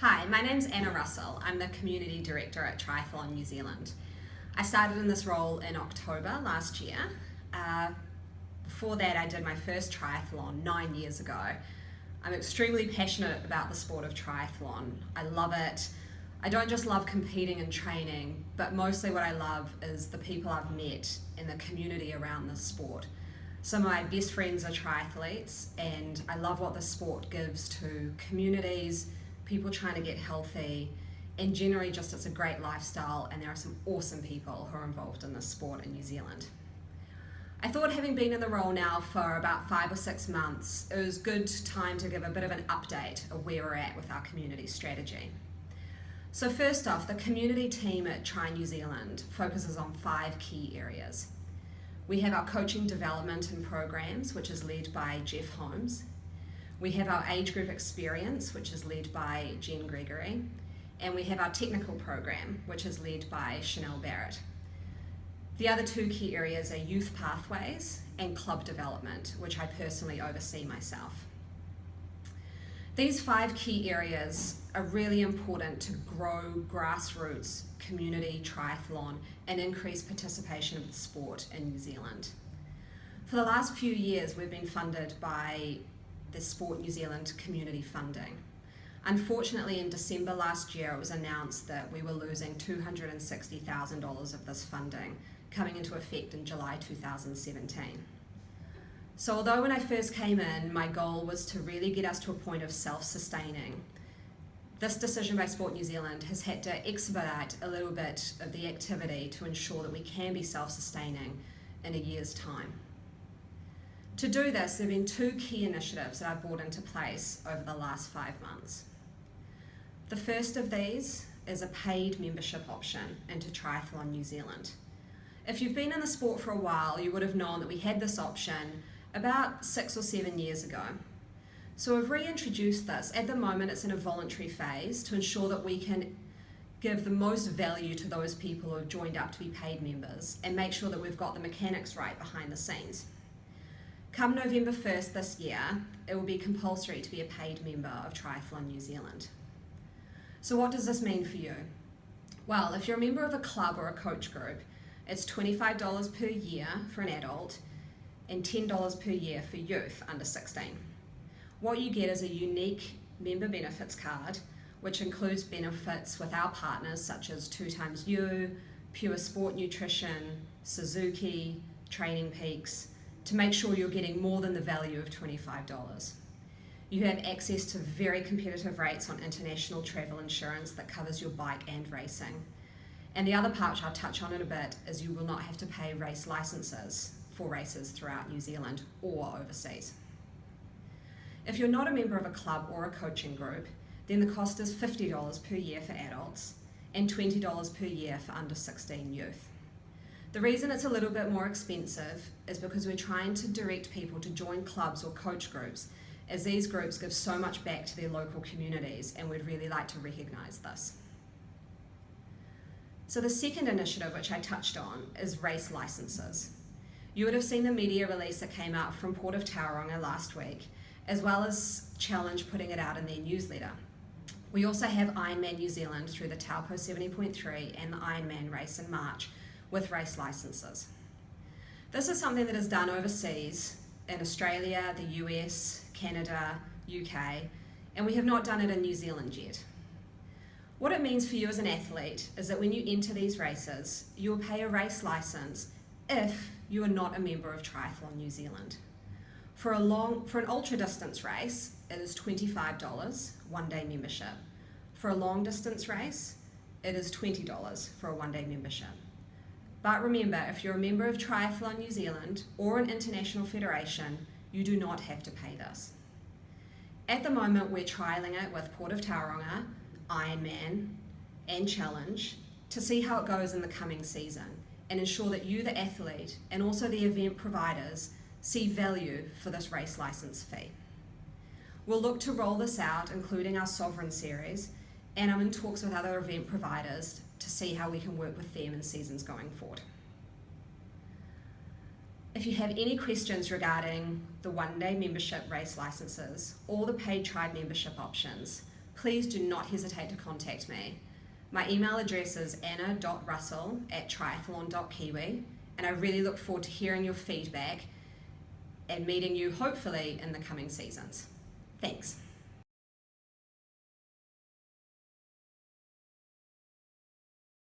Hi, my name's Anna Russell. I'm the Community Director at Triathlon New Zealand. I started in this role in October last year. Before that, I did my first triathlon 9 years ago. I'm extremely passionate about the sport of triathlon. I love it. I don't just love competing and training, but mostly what I love is the people I've met in the community around this sport. Some of my best friends are triathletes, and I love what the sport gives to communities, people trying to get healthy, and generally just it's a great lifestyle, and there are some awesome people who are involved in this sport in New Zealand. I thought, having been in the role now for about 5 or 6 months, it was good time to give a bit of an update of where we're at with our community strategy. So first off, the community team at TriNZ New Zealand focuses on 5 key areas. We have our coaching development and programs, which is led by Jeff Holmes. We have our age group experience, which is led by Jen Gregory. And we have our technical program, which is led by Chanel Barrett. The other 2 key areas are youth pathways and club development, which I personally oversee myself. These 5 key areas are really important to grow grassroots community triathlon and increase participation of the sport in New Zealand. For the last few years, we've been funded by the Sport New Zealand community funding. Unfortunately, in December last year, it was announced that we were losing $260,000 of this funding, coming into effect in July 2017. So although when I first came in, my goal was to really get us to a point of self-sustaining, this decision by Sport New Zealand has had to expedite a little bit of the activity to ensure that we can be self-sustaining in a year's time. To do this, there have been 2 key initiatives that I've brought into place over the last 5 months. The first of these is a paid membership option into Triathlon New Zealand. If you've been in the sport for a while, you would have known that we had this option about 6 or 7 years ago. So we've reintroduced this. At the moment, it's in a voluntary phase to ensure that we can give the most value to those people who have joined up to be paid members and make sure that we've got the mechanics right behind the scenes. Come November 1st this year, it will be compulsory to be a paid member of Triathlon New Zealand. So what does this mean for you? Well, if you're a member of a club or a coach group, it's $25 per year for an adult and $10 per year for youth under 16. What you get is a unique member benefits card, which includes benefits with our partners such as 2XU, Pure Sport Nutrition, Suzuki, Training Peaks, to make sure you're getting more than the value of $25. You have access to very competitive rates on international travel insurance that covers your bike and racing. And the other part, which I'll touch on in a bit, is you will not have to pay race licenses for races throughout New Zealand or overseas. If you're not a member of a club or a coaching group, then the cost is $50 per year for adults and $20 per year for under 16 youth. The reason it's a little bit more expensive is because we're trying to direct people to join clubs or coach groups, as these groups give so much back to their local communities, and we'd really like to recognise this. So the second initiative, which I touched on, is race licenses. You would have seen the media release that came out from Port of Tauranga last week, as well as Challenge putting it out in their newsletter. We also have Ironman New Zealand through the Taupo 70.3 and the Ironman race in March with race licenses. This is something that is done overseas in Australia, the US, Canada, UK, and we have not done it in New Zealand yet. What it means for you as an athlete is that when you enter these races, you will pay a race license if you are not a member of Triathlon New Zealand. For an ultra distance race, it is $25, 1-day membership. For a long distance race, it is $20 for a 1-day membership. But remember, if you're a member of Triathlon New Zealand or an international federation, you do not have to pay this. At the moment, we're trialling it with Port of Tauranga, Ironman, and Challenge to see how it goes in the coming season and ensure that you, the athlete, and also the event providers see value for this race license fee. We'll look to roll this out, including our Sovereign Series, and I'm in talks with other event providers to see how we can work with them in seasons going forward. If you have any questions regarding the 1-day membership race licenses or the paid tribe membership options, please do not hesitate to contact me. My email address is anna.russell@triathlon.kiwi, and I really look forward to hearing your feedback and meeting you hopefully in the coming seasons. Thanks.